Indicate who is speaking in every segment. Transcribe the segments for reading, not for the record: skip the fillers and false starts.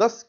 Speaker 1: 10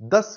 Speaker 1: 10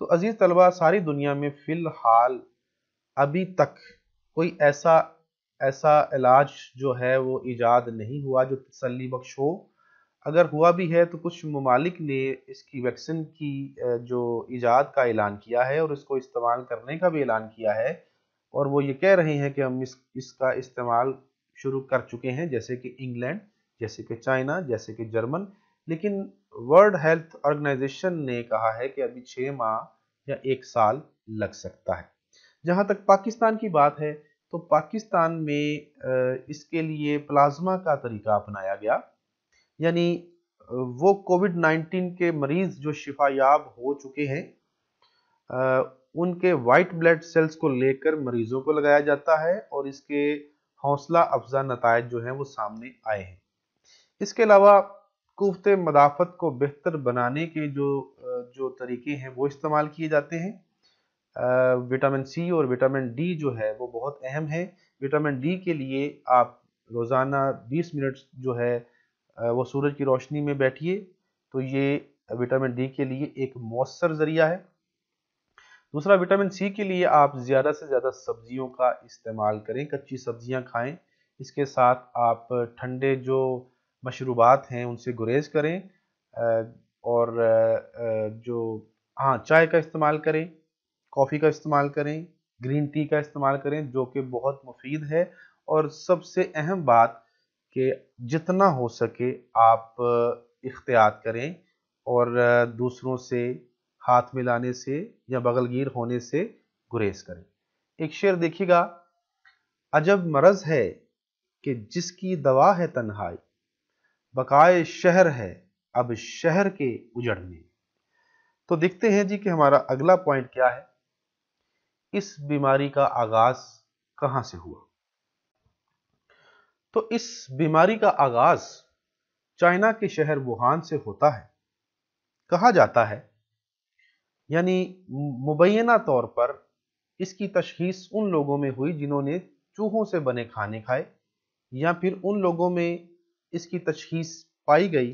Speaker 1: تو عزیز طلبہ، ساری دنیا میں فی الحال ابھی تک کوئی ایسا علاج جو ہے وہ ایجاد نہیں ہوا جو تسلی بخش ہو۔ اگر ہوا بھی ہے تو کچھ ممالک نے اس کی ویکسین کی جو ایجاد کا اعلان کیا ہے اور اس کو استعمال کرنے کا بھی اعلان کیا ہے، اور وہ یہ کہہ رہے ہیں کہ ہم اس کا استعمال شروع کر چکے ہیں، جیسے کہ انگلینڈ، جیسے کہ چائنا، جیسے کہ جرمن۔ لیکن ورلڈ ہیلتھ آرگنائزیشن نے کہا ہے کہ ابھی 6 ماہ یا 1 سال لگ سکتا ہے۔ جہاں تک پاکستان کی بات ہے تو پاکستان میں اس کے لیے پلازما کا طریقہ اپنایا گیا، یعنی وہ کووڈ 19 کے مریض جو شفا یاب ہو چکے ہیں ان کے وائٹ بلڈ سیلز کو لے کر مریضوں کو لگایا جاتا ہے، اور اس کے حوصلہ افزا نتائج جو ہیں وہ سامنے آئے ہیں۔ اس کے علاوہ قوت مدافعت کو بہتر بنانے کے جو طریقے ہیں وہ استعمال کیے جاتے ہیں۔ وٹامن سی اور وٹامن ڈی جو ہے وہ بہت اہم ہے۔ وٹامن ڈی کے لیے آپ روزانہ 20 منٹ جو ہے وہ سورج کی روشنی میں بیٹھیے، تو یہ وٹامن ڈی کے لیے ایک مؤثر ذریعہ ہے۔ دوسرا، وٹامن سی کے لیے آپ زیادہ سے زیادہ سبزیوں کا استعمال کریں، کچی سبزیاں کھائیں۔ اس کے ساتھ آپ ٹھنڈے جو مشروبات ہیں ان سے گریز کریں، اور چائے کا استعمال کریں، کافی کا استعمال کریں، گرین ٹی کا استعمال کریں، جو کہ بہت مفید ہے۔ اور سب سے اہم بات کہ جتنا ہو سکے آپ احتیاط کریں اور دوسروں سے ہاتھ ملانے سے یا بغل گیر ہونے سے گریز کریں۔ ایک شعر دیکھیے گا: عجب مرض ہے کہ جس کی دوا ہے تنہائی، بقائے شہر ہے اب شہر کے اجڑنے۔ تو دیکھتے ہیں جی کہ ہمارا اگلا پوائنٹ کیا ہے۔ اس بیماری کا آغاز کہاں سے ہوا؟ تو اس بیماری کا آغاز چائنا کے شہر ووہان سے ہوتا ہے۔ کہا جاتا ہے، یعنی مبینہ طور پر اس کی تشخیص ان لوگوں میں ہوئی جنہوں نے چوہوں سے بنے کھانے کھائے، یا پھر ان لوگوں میں اس کی تشخیص پائی گئی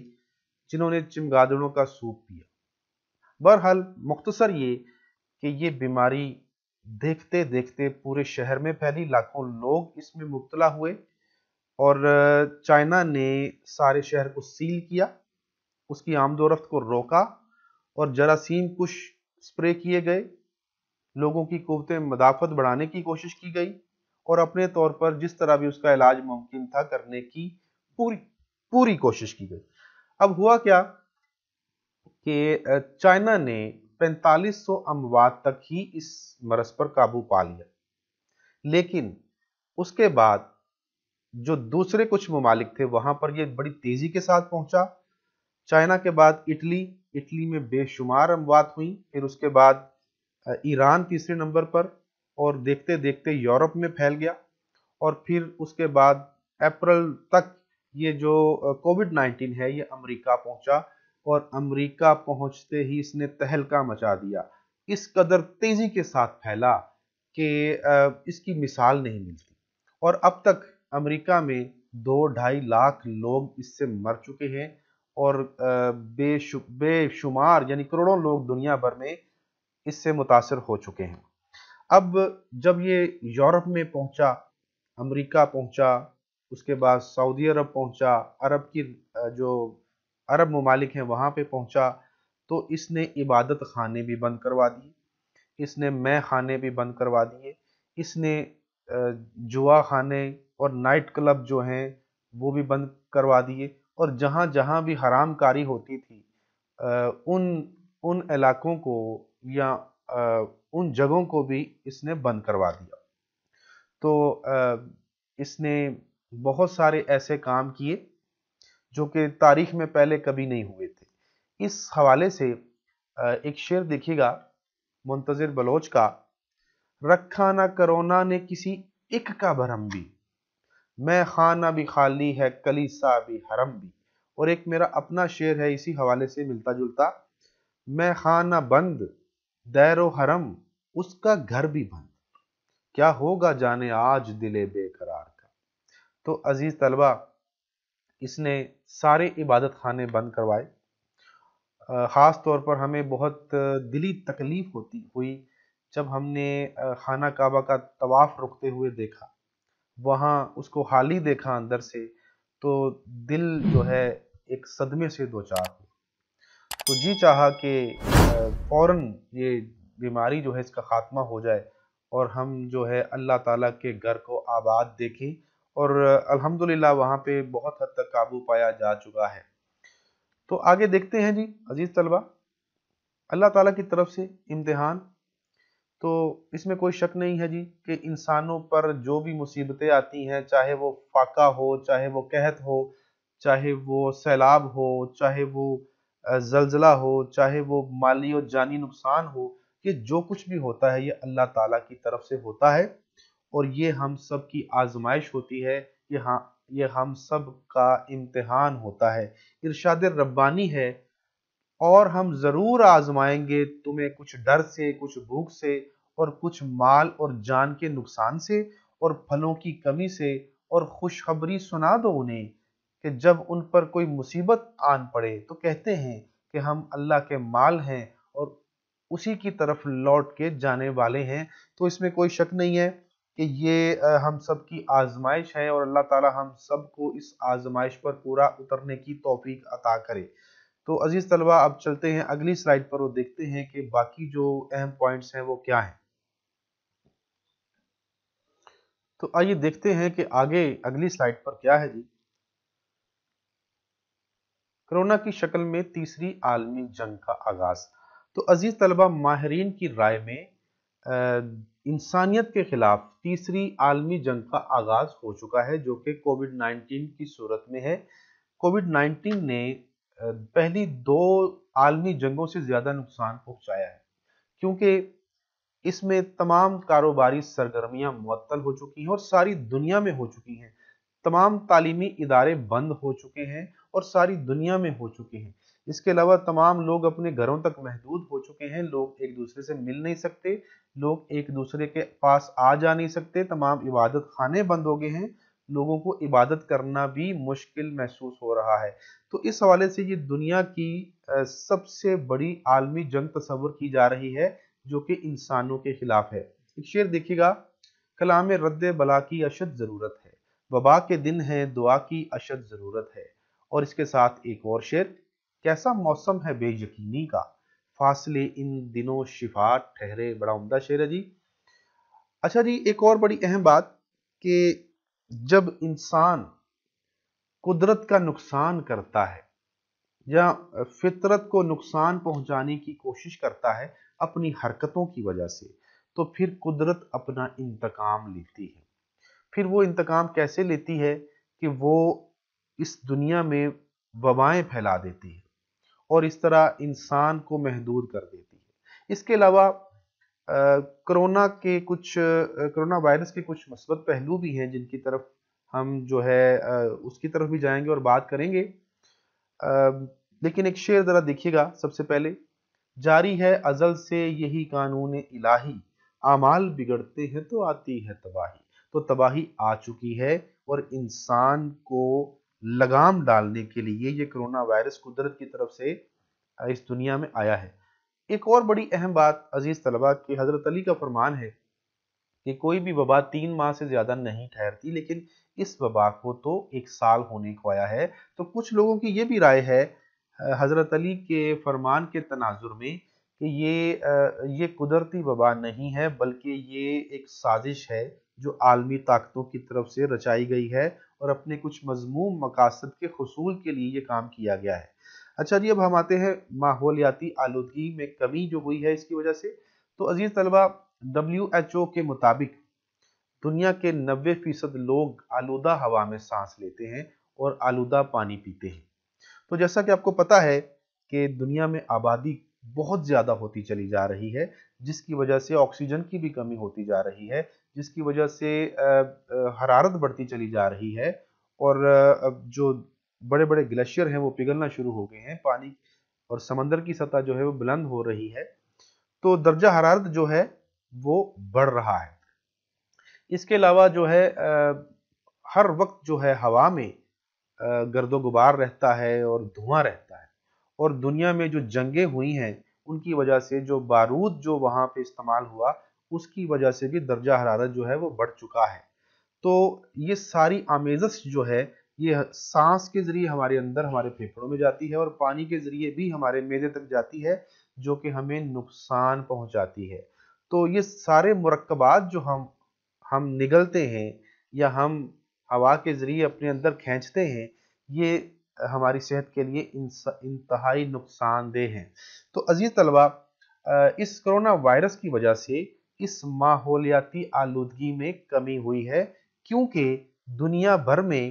Speaker 1: جنہوں نے چمگادڑوں کا سوپ پیا۔ بہرحال مختصر یہ کہ یہ بیماری دیکھتے دیکھتے پورے شہر میں پھیلی، لاکھوں لوگ اس میں مبتلا ہوئے، اور چائنا نے سارے شہر کو سیل کیا، اس کی آمد و رفت کو روکا، اور جراثیم کش سپرے کیے گئے، لوگوں کی قوت مدافعت بڑھانے کی کوشش کی گئی، اور اپنے طور پر جس طرح بھی اس کا علاج ممکن تھا کرنے کی پوری کوشش کی گئی۔ اب ہوا کیا کہ چائنا نے 4500 اموات تک ہی اس مرض پر قابو پا لیا، لیکن اس کے بعد جو دوسرے کچھ ممالک تھے وہاں پر یہ بڑی تیزی کے ساتھ پہنچا۔ چائنا کے بعد اٹلی میں بے شمار اموات ہوئیں، پھر اس کے بعد ایران تیسرے نمبر پر، اور دیکھتے دیکھتے یورپ میں پھیل گیا، اور پھر اس کے بعد اپریل تک یہ جو کووڈ 19 ہے یہ امریکہ پہنچا، اور امریکہ پہنچتے ہی اس نے تہلکہ مچا دیا۔ اس قدر تیزی کے ساتھ پھیلا کہ اس کی مثال نہیں ملتی، اور اب تک امریکہ میں 2-2.5 لاکھ لوگ اس سے مر چکے ہیں، اور بے شمار یعنی کروڑوں لوگ دنیا بھر میں اس سے متاثر ہو چکے ہیں۔ اب جب یہ یورپ میں پہنچا، امریکہ پہنچا، اس کے بعد سعودی عرب پہنچا، عرب ممالک ہیں وہاں پہ پہنچا، تو اس نے عبادت خانے بھی بند کروا دیے، اس نے مے خانے بھی بند کروا دیے، اس نے جوا خانے اور نائٹ کلب جو ہیں وہ بھی بند کروا دیے، اور جہاں جہاں بھی حرام کاری ہوتی تھی ان علاقوں کو یا ان جگہوں کو بھی اس نے بند کروا دیا۔ تو اس نے بہت سارے ایسے کام کیے جو کہ تاریخ میں پہلے کبھی نہیں ہوئے تھے۔ اس حوالے سے ایک شعر دیکھیے گا منتظر بلوچ کا: رکھا نہ کرونا نے کسی ایک کا بھرم بھی، میں خانہ بھی خالی ہے کلیسا بھی حرم بھی۔ اور ایک میرا اپنا شعر ہے اسی حوالے سے ملتا جلتا: میں خانہ بند دیر و حرم اس کا گھر بھی بند، کیا ہوگا جانے آج دل بے قرار کا۔ تو عزیز طلبہ، اس نے سارے عبادت خانے بند کروائے، خاص طور پر ہمیں بہت دلی تکلیف ہوئی جب ہم نے خانہ کعبہ کا طواف رکتے ہوئے دیکھا، وہاں اس کو خالی دیکھا اندر سے، تو دل جو ہے ایک صدمے سے دوچار ہوا۔ تو جی چاہا کہ فوراً یہ بیماری جو ہے اس کا خاتمہ ہو جائے اور ہم جو ہے اللہ تعالیٰ کے گھر کو آباد دیکھیں، اور الحمدللہ وہاں پہ بہت حد تک قابو پایا جا چکا ہے۔ تو آگے دیکھتے ہیں جی عزیز طلبہ، اللہ تعالیٰ کی طرف سے امتحان، تو اس میں کوئی شک نہیں ہے جی کہ انسانوں پر جو بھی مصیبتیں آتی ہیں، چاہے وہ فاقہ ہو، چاہے وہ قحط ہو، چاہے وہ سیلاب ہو، چاہے وہ زلزلہ ہو، چاہے وہ مالی اور جانی نقصان ہو، یہ جو کچھ بھی ہوتا ہے یہ اللہ تعالیٰ کی طرف سے ہوتا ہے، اور یہ ہم سب کی آزمائش ہوتی ہے، یہ ہم سب کا امتحان ہوتا ہے، ارشاد ربانی ہے، اور ہم ضرور آزمائیں گے تمہیں کچھ ڈر سے، کچھ بھوک سے، اور کچھ مال اور جان کے نقصان سے، اور پھلوں کی کمی سے، اور خوشخبری سنا دو انہیں کہ جب ان پر کوئی مصیبت آن پڑے تو کہتے ہیں کہ ہم اللہ کے مال ہیں اور اسی کی طرف لوٹ کے جانے والے ہیں۔ تو اس میں کوئی شک نہیں ہے کہ یہ ہم سب کی آزمائش ہے، اور اللہ تعالی ہم سب کو اس آزمائش پر پورا اترنے کی توفیق عطا کرے۔ تو عزیز طلبہ اب چلتے ہیں اگلی سلائیڈ پر اور دیکھتے ہیں کہ باقی جو اہم پوائنٹس ہیں وہ کیا ہیں۔ تو آئیے دیکھتے ہیں کہ آگے اگلی سلائیڈ پر کیا ہے جی۔ کرونا کی شکل میں تیسری عالمی جنگ کا آغاز۔ تو عزیز طلبہ، ماہرین کی رائے میں انسانیت کے خلاف تیسری عالمی جنگ کا آغاز ہو چکا ہے، جو کہ کووڈ 19 کی صورت میں ہے۔ کووڈ 19 نے پہلی دو عالمی جنگوں سے زیادہ نقصان پہنچایا ہے، کیونکہ اس میں تمام کاروباری سرگرمیاں معطل ہو چکی ہیں اور ساری دنیا میں ہو چکی ہیں، تمام تعلیمی ادارے بند ہو چکے ہیں اور ساری دنیا میں ہو چکے ہیں۔ اس کے علاوہ تمام لوگ اپنے گھروں تک محدود ہو چکے ہیں، لوگ ایک دوسرے سے مل نہیں سکتے، لوگ ایک دوسرے کے پاس آ جا نہیں سکتے، تمام عبادت خانے بند ہو گئے ہیں، لوگوں کو عبادت کرنا بھی مشکل محسوس ہو رہا ہے۔ تو اس حوالے سے یہ دنیا کی سب سے بڑی عالمی جنگ تصور کی جا رہی ہے، جو کہ انسانوں کے خلاف ہے۔ ایک شعر دیکھیے گا، کلام رد بلا کی اشد ضرورت ہے، وبا کے دن ہے دعا کی اشد ضرورت ہے، اور اس کے ساتھ ایک اور شعر، کیسا موسم ہے بے یقینی کا، فاصلے ان دنوں شفا ٹھہرے۔ بڑا عمدہ شعر ہے جی۔ اچھا جی، ایک اور بڑی اہم بات کہ جب انسان قدرت کا نقصان کرتا ہے یا فطرت کو نقصان پہنچانے کی کوشش کرتا ہے اپنی حرکتوں کی وجہ سے، تو پھر قدرت اپنا انتقام لیتی ہے۔ پھر وہ انتقام کیسے لیتی ہے کہ وہ اس دنیا میں وبائیں پھیلا دیتی ہے اور اس طرح انسان کو محدود کر دیتی ہے۔ اس کے علاوہ کرونا وائرس کے کچھ مثبت پہلو بھی ہیں، جن کی طرف ہم جو ہے اس کی طرف بھی جائیں گے اور بات کریں گے، لیکن ایک شعر ذرا دیکھیے گا سب سے پہلے، جاری ہے ازل سے یہی قانون الہی، اعمال بگڑتے ہیں تو آتی ہے تباہی۔ تو تباہی آ چکی ہے اور انسان کو لگام ڈالنے کے لیے یہ کرونا وائرس قدرت کی طرف سے اس دنیا میں آیا ہے۔ ایک اور بڑی اہم بات عزیز طلبہ کہ حضرت علی کا فرمان ہے کہ کوئی بھی وبا 3 ماہ سے زیادہ نہیں ٹھہرتی، لیکن اس وبا کو تو 1 سال ہونے کو آیا ہے۔ تو کچھ لوگوں کی یہ بھی رائے ہے حضرت علی کے فرمان کے تناظر میں کہ یہ قدرتی وبا نہیں ہے، بلکہ یہ ایک سازش ہے جو عالمی طاقتوں کی طرف سے رچائی گئی ہے اور اپنے کچھ مذموم مقاصد کے حصول کے لیے یہ کام کیا گیا ہے۔ اچھا جی، اب ہم آتے ہیں ماحولیاتی آلودگی میں کمی جو ہوئی ہے اس کی وجہ سے۔ تو عزیز طلبہ، WHO کے مطابق دنیا کے 90% لوگ آلودہ ہوا میں سانس لیتے ہیں اور آلودہ پانی پیتے ہیں۔ تو جیسا کہ آپ کو پتا ہے کہ دنیا میں آبادی بہت زیادہ ہوتی چلی جا رہی ہے، جس کی وجہ سے آکسیجن کی بھی کمی ہوتی جا رہی ہے، جس کی وجہ سے حرارت بڑھتی چلی جا رہی ہے، اور جو بڑے بڑے گلیشیئر ہیں وہ پگھلنا شروع ہو گئے ہیں، پانی اور سمندر کی سطح جو ہے وہ بلند ہو رہی ہے، تو درجہ حرارت جو ہے وہ بڑھ رہا ہے۔ اس کے علاوہ جو ہے ہر وقت جو ہے ہوا میں گرد و غبار رہتا ہے اور دھواں رہتا ہے، اور دنیا میں جو جنگیں ہوئی ہیں ان کی وجہ سے جو بارود جو وہاں پہ استعمال ہوا اس کی وجہ سے بھی درجہ حرارت جو ہے وہ بڑھ چکا ہے۔ تو یہ ساری آمیزش جو ہے یہ سانس کے ذریعے ہمارے اندر ہمارے پھیپھڑوں میں جاتی ہے اور پانی کے ذریعے بھی ہمارے معدے تک جاتی ہے، جو کہ ہمیں نقصان پہنچاتی ہے۔ تو یہ سارے مرکبات جو ہم نگلتے ہیں یا ہم ہوا کے ذریعے اپنے اندر کھینچتے ہیں، یہ ہماری صحت کے لیے انتہائی نقصان دہ ہیں۔ تو عزیز طلبہ، اس کرونا وائرس کی وجہ سے اس ماحولیاتی آلودگی میں کمی ہوئی ہے، کیونکہ دنیا بھر میں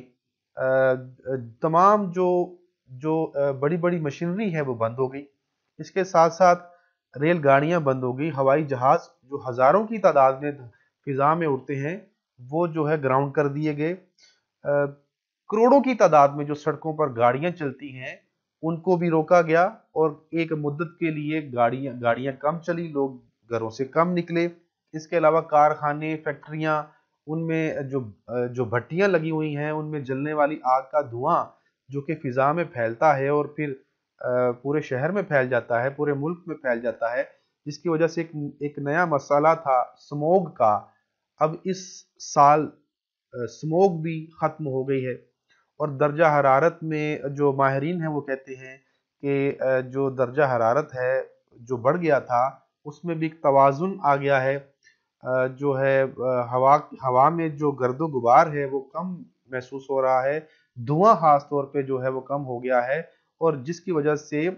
Speaker 1: تمام جو بڑی بڑی مشینری ہے وہ بند ہو گئی۔ اس کے ساتھ ساتھ ریل گاڑیاں بند ہو گئی، ہوائی جہاز جو ہزاروں کی تعداد میں فضا میں اڑتے ہیں وہ جو ہے گراؤنڈ کر دیے گئے۔ کروڑوں کی تعداد میں جو سڑکوں پر گاڑیاں چلتی ہیں ان کو بھی روکا گیا اور ایک مدت کے لیے گاڑیاں کم چلی، لوگ گھروں سے کم نکلے۔ اس کے علاوہ کارخانے، فیکٹریاں، ان میں جو بھٹیاں لگی ہوئی ہیں ان میں جلنے والی آگ کا دھواں جو کہ فضا میں پھیلتا ہے اور پھر پورے شہر میں پھیل جاتا ہے، پورے ملک میں پھیل جاتا ہے، جس کی وجہ سے ایک نیا مسئلہ تھا سموگ کا، اب اس سال سموگ بھی ختم ہو گئی ہے۔ اور درجہ حرارت میں جو ماہرین ہیں وہ کہتے ہیں کہ جو درجہ حرارت ہے جو بڑھ گیا تھا اس میں بھی ایک توازن آ گیا ہے، جو ہے ہوا میں جو گرد و غبار ہے وہ کم محسوس ہو رہا ہے، دھواں خاص طور پہ جو ہے وہ کم ہو گیا ہے، اور جس کی وجہ سے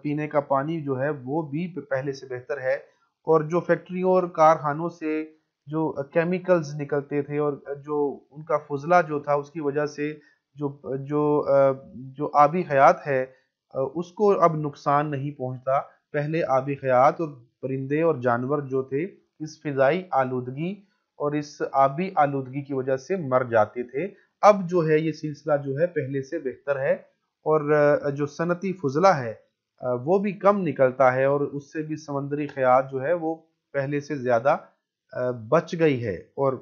Speaker 1: پینے کا پانی جو ہے وہ بھی پہلے سے بہتر ہے۔ اور جو فیکٹریوں اور کارخانوں سے جو کیمیکلز نکلتے تھے اور جو ان کا فضلہ جو تھا اس کی وجہ سے جو آبی حیات ہے اس کو اب نقصان نہیں پہنچتا۔ پہلے آبی حیات اور پرندے اور جانور جو تھے اس فضائی آلودگی اور اس آبی آلودگی کی وجہ سے مر جاتے تھے، اب جو ہے یہ سلسلہ جو ہے پہلے سے بہتر ہے، اور جو صنعتی فضلہ ہے وہ بھی کم نکلتا ہے، اور اس سے بھی سمندری حیات جو ہے وہ پہلے سے زیادہ بچ گئی ہے، اور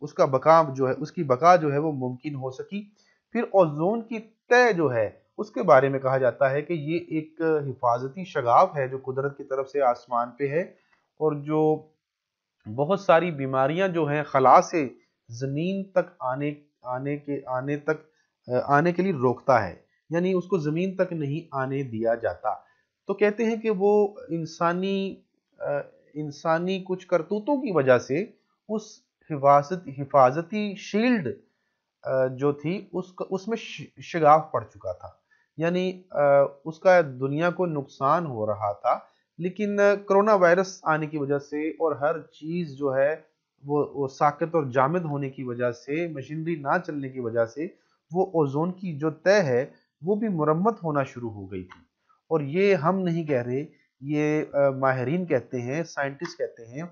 Speaker 1: اس کی بقا جو ہے وہ ممکن ہو سکی۔ پھر اوزون کی تہ جو ہے اس کے بارے میں کہا جاتا ہے کہ یہ ایک حفاظتی شگاف ہے جو قدرت کی طرف سے آسمان پہ ہے، اور جو بہت ساری بیماریاں جو ہیں خلا سے زمین تک آنے کے لیے روکتا ہے، یعنی اس کو زمین تک نہیں آنے دیا جاتا۔ تو کہتے ہیں کہ وہ انسانی کچھ کرتوتوں کی وجہ سے اس حفاظتی شیلڈ جو تھی اس میں شگاف پڑ چکا تھا، یعنی اس کا دنیا کو نقصان ہو رہا تھا، لیکن کرونا وائرس آنے کی وجہ سے اور ہر چیز جو ہے وہ ساکت اور جامد ہونے کی وجہ سے، مشینری نہ چلنے کی وجہ سے وہ اوزون کی جو تہ ہے وہ بھی مرمت ہونا شروع ہو گئی تھی۔ اور یہ ہم نہیں کہہ رہے، یہ ماہرین کہتے ہیں، سائنٹسٹ کہتے ہیں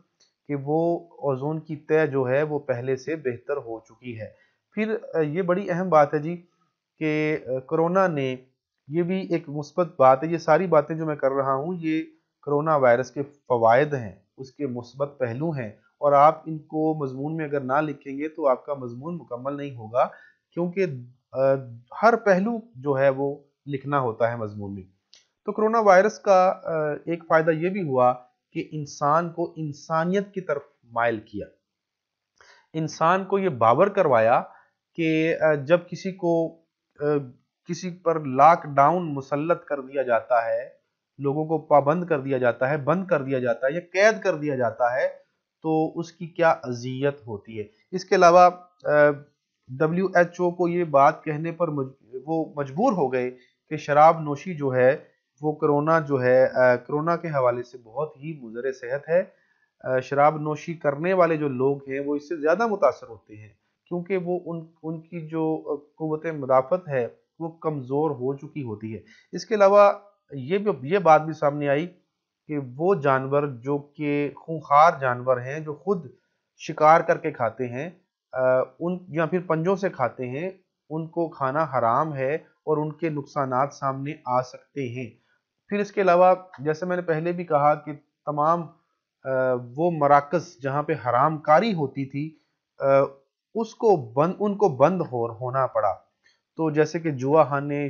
Speaker 1: کہ وہ اوزون کی تہ جو ہے وہ پہلے سے بہتر ہو چکی ہے۔ پھر یہ بڑی اہم بات ہے جی کہ کرونا نے، یہ بھی ایک مثبت بات ہے، یہ ساری باتیں جو میں کر رہا ہوں یہ کرونا وائرس کے فوائد ہیں، اس کے مثبت پہلو ہیں، اور آپ ان کو مضمون میں اگر نہ لکھیں گے تو آپ کا مضمون مکمل نہیں ہوگا، کیونکہ ہر پہلو جو ہے وہ لکھنا ہوتا ہے مضمون میں۔ تو کرونا وائرس کا ایک فائدہ یہ بھی ہوا کہ انسان کو انسانیت کی طرف مائل کیا، انسان کو یہ باور کروایا کہ جب کسی پر لاک ڈاؤن مسلط کر دیا جاتا ہے، لوگوں کو پابند کر دیا جاتا ہے، بند کر دیا جاتا ہے یا قید کر دیا جاتا ہے، تو اس کی کیا اذیت ہوتی ہے۔ اس کے علاوہ WHO کو یہ بات کہنے پر وہ مجبور ہو گئے کہ شراب نوشی جو ہے وہ کرونا کے حوالے سے بہت ہی مضر صحت ہے۔ شراب نوشی کرنے والے جو لوگ ہیں وہ اس سے زیادہ متاثر ہوتے ہیں، کیونکہ وہ ان کی جو قوت مدافعت ہے وہ کمزور ہو چکی ہوتی ہے۔ اس کے علاوہ یہ بات بھی سامنے آئی کہ وہ جانور جو کہ خونخوار جانور ہیں، جو خود شکار کر کے کھاتے ہیں یا پھر پنجوں سے کھاتے ہیں، ان کو کھانا حرام ہے اور ان کے نقصانات سامنے آ سکتے ہیں۔ پھر اس کے علاوہ جیسے میں نے پہلے بھی کہا کہ تمام وہ مراکز جہاں پہ حرام کاری ہوتی تھی ان کو بند ہونا پڑا، تو جیسے کہ جوا خانے،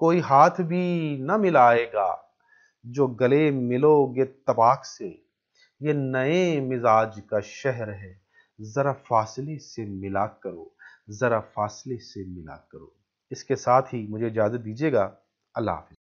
Speaker 1: کوئی ہاتھ بھی نہ ملائے گا جو گلے ملو گے طباق سے، یہ نئے مزاج کا شہر ہے، ذرا فاصلے سے ملا کرو، ذرا فاصلے سے ملا کرو۔ اس کے ساتھ ہی مجھے اجازت دیجیے گا، اللہ حافظ۔